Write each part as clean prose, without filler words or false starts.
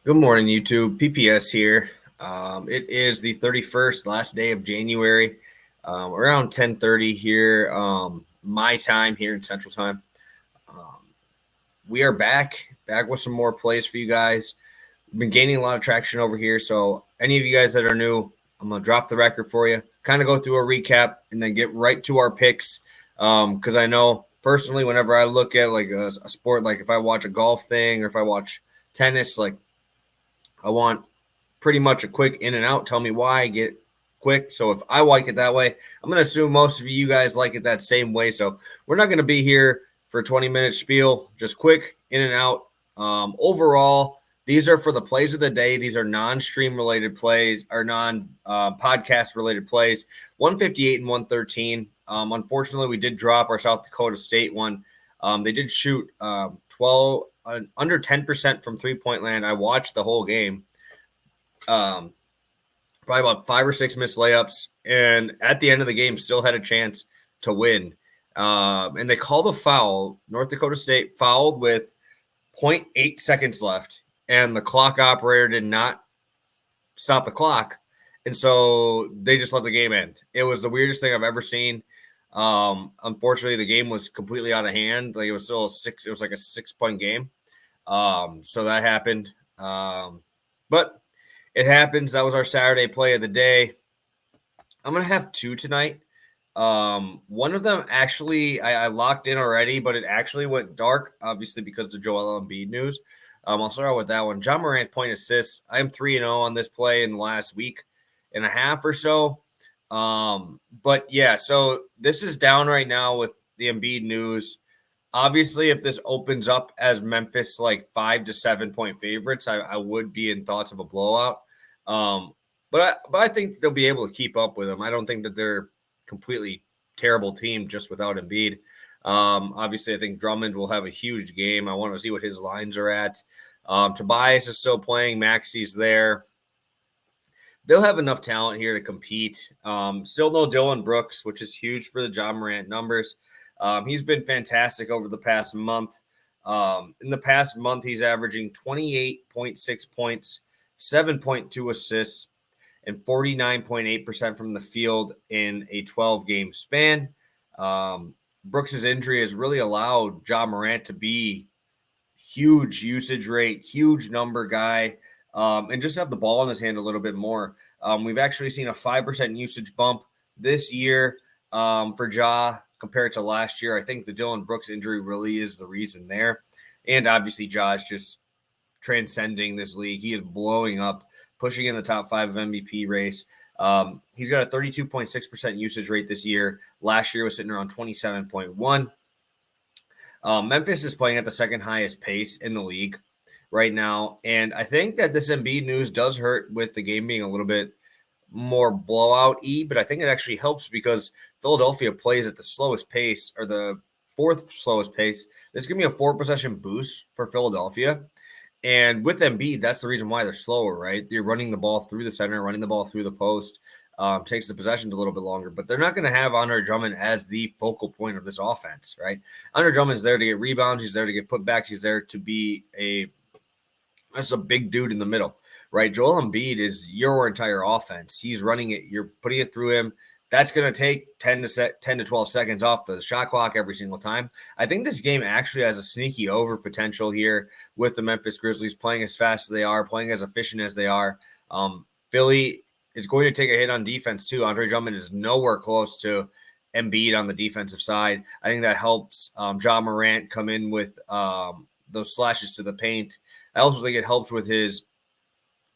Good morning, YouTube. PPS here. It is the 31st, last day of January, around 10:30 here, my time here in Central Time. We are back with some more plays for you guys. We've been gaining a lot of traction over here, so any of you guys that are new, I'm gonna drop the record for you, kind of go through a recap, and then get right to our picks. Because I know personally, whenever I look at like a sport, like if I watch a golf thing or if I watch tennis, like I want pretty much a quick in and out. Tell me why. Get quick. So if I like it that way, I'm going to assume most of you guys like it that same way. So we're not going to be here for a 20-minute spiel. Just quick in and out. Overall, these are for the plays of the day. These are non-stream related plays or non-podcast related plays. 158 and 113. Unfortunately, we did drop our South Dakota State one. They did shoot 12 under 10% from three-point land. I watched the whole game. Probably about 5 or 6 missed layups, and at the end of the game, still had a chance to win. And they called a foul. North Dakota State fouled with 0.8 seconds left, and the clock operator did not stop the clock, and so they just let the game end. It was the weirdest thing I've ever seen. Unfortunately, the game was completely out of hand. Like it was still it was like a 6-point game. So that happened. But it happens. That was our Saturday play of the day. I'm going to have two tonight. One of them actually I locked in already, but it actually went dark, obviously, because of the Joel Embiid news. I'll start out with that one. John Morant point assists. I am 3-0 on this play in the last week and a half or so. But yeah, so this is down right now with the Embiid news. Obviously, if this opens up as Memphis like 5 to 7 point favorites, I would be in thoughts of a blowout. But I think they'll be able to keep up with them. I don't think that they're completely terrible team just without Embiid. Obviously, I think Drummond will have a huge game. I want to see what his lines are at. Tobias is still playing. Maxi's there. They'll have enough talent here to compete. Still no Dylan Brooks, which is huge for the John Morant numbers. He's been fantastic over the past month. In the past month, he's averaging 28.6 points, 7.2 assists, and 49.8% from the field in a 12-game span. Brooks's injury has really allowed John Morant to be huge usage rate, huge number guy, and just have the ball in his hand a little bit more. We've actually seen a 5% usage bump this year for Ja compared to last year. I think the Dylan Brooks injury really is the reason there. And obviously, Ja is just transcending this league. He is blowing up, pushing in the top 5 of MVP race. He's got a 32.6% usage rate this year. Last year was sitting around 27.1. Memphis is playing at the second highest pace in the league right now. And I think that this Embiid news does hurt with the game being a little bit more blowout-y, but I think it actually helps because Philadelphia plays at the slowest pace or the fourth slowest pace. This could be a 4-possession boost for Philadelphia. And with Embiid, that's the reason why they're slower, right? You're running the ball through the center, running the ball through the post, takes the possessions a little bit longer. But they're not going to have Andre Drummond as the focal point of this offense, right? Andre Drummond's there to get rebounds. He's there to get putbacks. He's there to be that's a big dude in the middle, right? Joel Embiid is your entire offense. He's running it. You're putting it through him. That's going to take 10 to 12 seconds off the shot clock every single time. I think this game actually has a sneaky over potential here with the Memphis Grizzlies playing as fast as they are, playing as efficient as they are. Philly is going to take a hit on defense too. Andre Drummond is nowhere close to Embiid on the defensive side. I think that helps John Morant come in with those slashes to the paint. I also think it helps with his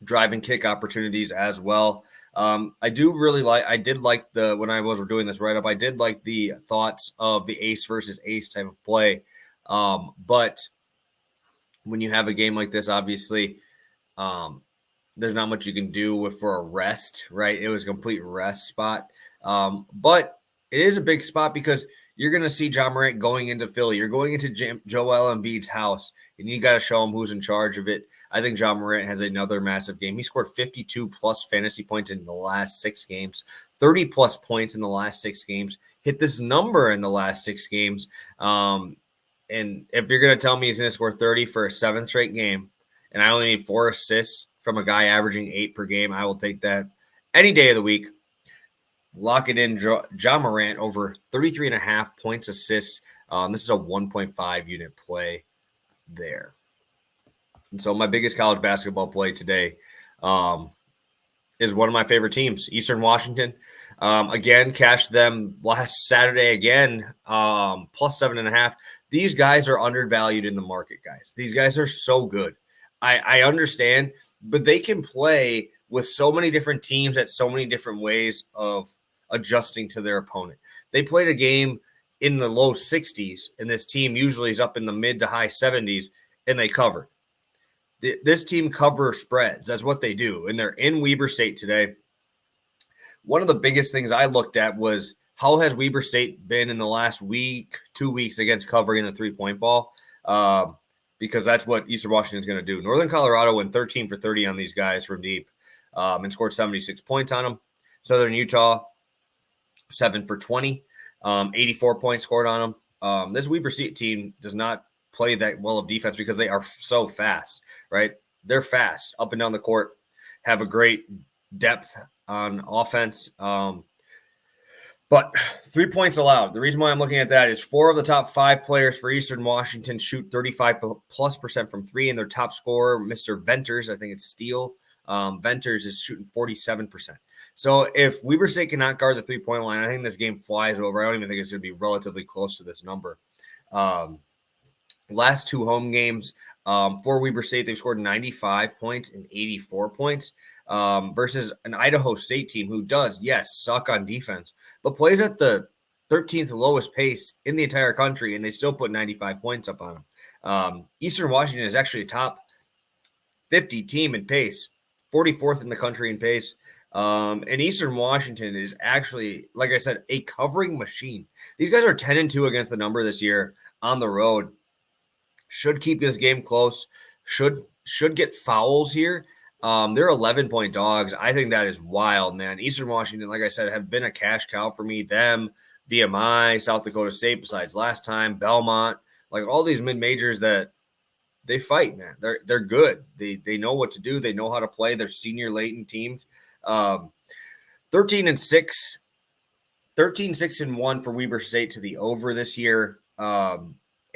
drive and kick opportunities as well. I did like when I was doing this write-up, I did like the thoughts of the ace versus ace type of play. But when you have a game like this, obviously, there's not much you can do for a rest, right? It was a complete rest spot. But it is a big spot because you're going to see John Morant going into Philly. You're going into Joel Embiid's house, and you got to show him who's in charge of it. I think John Morant has another massive game. He scored 52-plus fantasy points in the last 6 games, 30-plus points in the last 6 games, hit this number in the last 6 games. And if you're going to tell me he's going to score 30 for a 7th straight game and I only need 4 assists from a guy averaging 8 per game, I will take that any day of the week. Lock it in, Ja Morant over 33.5 points, assists. This is a 1.5 unit play there. And so my biggest college basketball play today is one of my favorite teams, Eastern Washington. Again, cashed them last Saturday again, plus 7.5. These guys are undervalued in the market, guys. These guys are so good. I understand, but they can play with so many different teams at so many different ways of adjusting to their opponent. They played a game in the low 60s, and this team usually is up in the mid to high 70s, and they covered. This team covers spreads. That's what they do, and they're in Weber State today. One of the biggest things I looked at was how has Weber State been in the last week, 2 weeks against covering the three-point ball, because that's what Eastern Washington is going to do. Northern Colorado went 13 for 30 on these guys from deep and scored 76 points on them. Southern Utah, 7 for 20, 84 points scored on them. This Weber State team does not play that well of defense because they are so fast, right? They're fast up and down the court, have a great depth on offense. But 3 points allowed. The reason why I'm looking at that is 4 of the top 5 players for Eastern Washington shoot 35+% from 3, and their top scorer, Mr. Venters, I think it's Steele, Venters is shooting 47%. So if Weber State cannot guard the 3-point line, I think this game flies over. I don't even think it's going to be relatively close to this number. Last 2 home games for Weber State, they've scored 95 points and 84 points versus an Idaho State team who does, yes, suck on defense, but plays at the 13th lowest pace in the entire country, and they still put 95 points up on them. Eastern Washington is actually a top 50 team in pace, 44th in the country in pace. And Eastern Washington is actually, like I said, a covering machine. These guys are 10-2 against the number this year on the road. Should keep this game close. Should get fouls here. They're 11-point dogs. I think that is wild, man. Eastern Washington, like I said, have been a cash cow for me. Them, VMI, South Dakota State, besides last time, Belmont, like all these mid-majors that they fight, man. They're good. They know what to do. They know how to play. They're senior laden teams. 13-6 and 1 for Weber State to the over this year.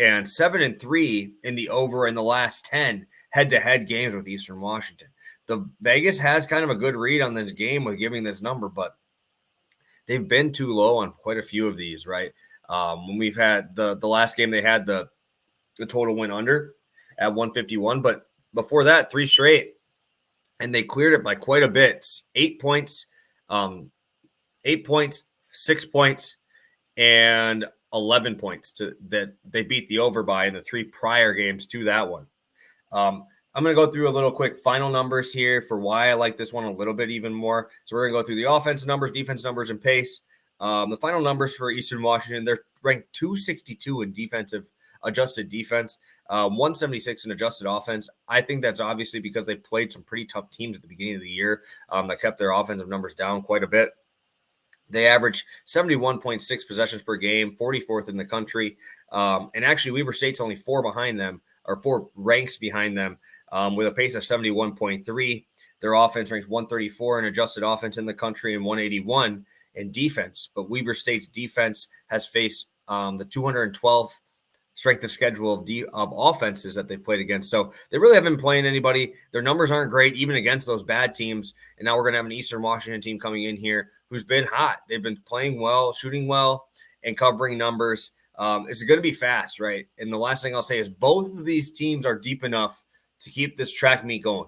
And 7-3 in the over in the last 10 head-to-head games with Eastern Washington. The Vegas has kind of a good read on this game with giving this number, but they've been too low on quite a few of these, right? When we've had the last game, they had the total went under at 151, but before that, 3 straight, and they cleared it by quite a bit. 8 points, 8 points, 6 points, and 11 points that they beat the over by in the 3 prior games to that one. I'm going to go through a little quick final numbers here for why I like this one a little bit even more. So we're going to go through the offense numbers, defense numbers, and pace. The final numbers for Eastern Washington, they're ranked 262 in defensive adjusted defense, 176 in adjusted offense. I think that's obviously because they played some pretty tough teams at the beginning of the year that kept their offensive numbers down quite a bit. They average 71.6 possessions per game, 44th in the country. And actually, Weber State's only 4 behind them, or 4 ranks behind them, with a pace of 71.3. Their offense ranks 134 in adjusted offense in the country and 181 in defense. But Weber State's defense has faced the 212th strength of schedule of offenses that they've played against. So they really haven't been playing anybody. Their numbers aren't great, even against those bad teams. And now we're going to have an Eastern Washington team coming in here who's been hot. They've been playing well, shooting well, and covering numbers. It's going to be fast, right? And the last thing I'll say is both of these teams are deep enough to keep this track meet going.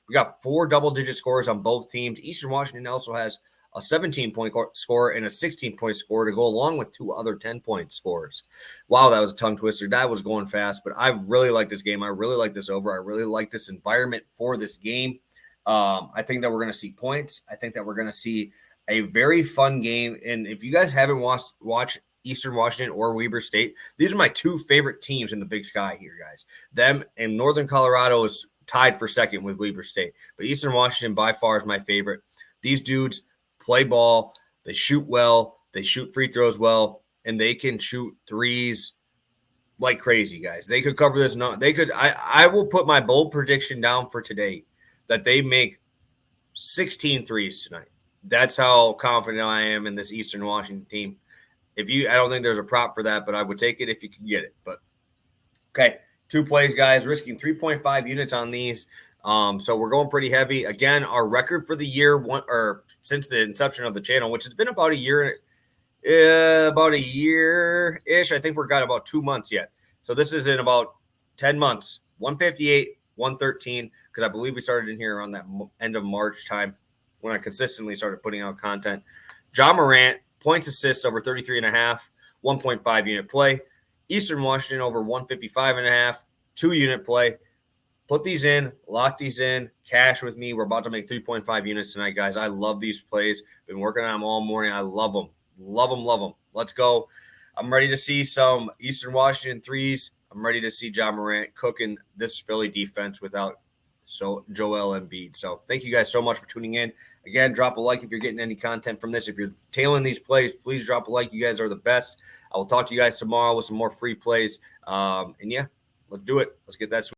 We got 4 double-digit scores on both teams. Eastern Washington also has a 17-point score and a 16-point score to go along with 2 other 10-point scores. Wow, that was a tongue twister. That was going fast, but I really like this game. I really like this over. I really like this environment for this game. I think that we're going to see points. I think that we're going to see a very fun game. And if you guys haven't watched Eastern Washington or Weber State, these are my 2 favorite teams in the Big Sky here, guys. Them and Northern Colorado is tied for second with Weber State. But Eastern Washington by far is my favorite. These dudes play ball, they shoot well, they shoot free throws well, and they can shoot threes like crazy, guys. They could cover this. No, they could. I will put my bold prediction down for today that they make 16 threes tonight. That's how confident I am in this Eastern Washington team. I don't think there's a prop for that, but I would take it if you could get it. But okay, 2 plays, guys, risking 3.5 units on these. So we're going pretty heavy. Again, our record for the year, since the inception of the channel, which has been about a year-ish. I think we've got about 2 months yet. So this is in about 10 months. 158, 113, because I believe we started in here around that end of March time when I consistently started putting out content. Ja Morant, points assist over 33.5, 1.5 unit play. Eastern Washington over 155.5, 2 unit play. Put these in, lock these in, cash with me. We're about to make 3.5 units tonight, guys. I love these plays. Been working on them all morning. I love them. Love them, love them. Let's go. I'm ready to see some Eastern Washington threes. I'm ready to see Ja Morant cooking this Philly defense without Joel Embiid. So thank you guys so much for tuning in. Again, drop a like if you're getting any content from this. If you're tailing these plays, please drop a like. You guys are the best. I will talk to you guys tomorrow with some more free plays. And yeah, let's do it. Let's get that.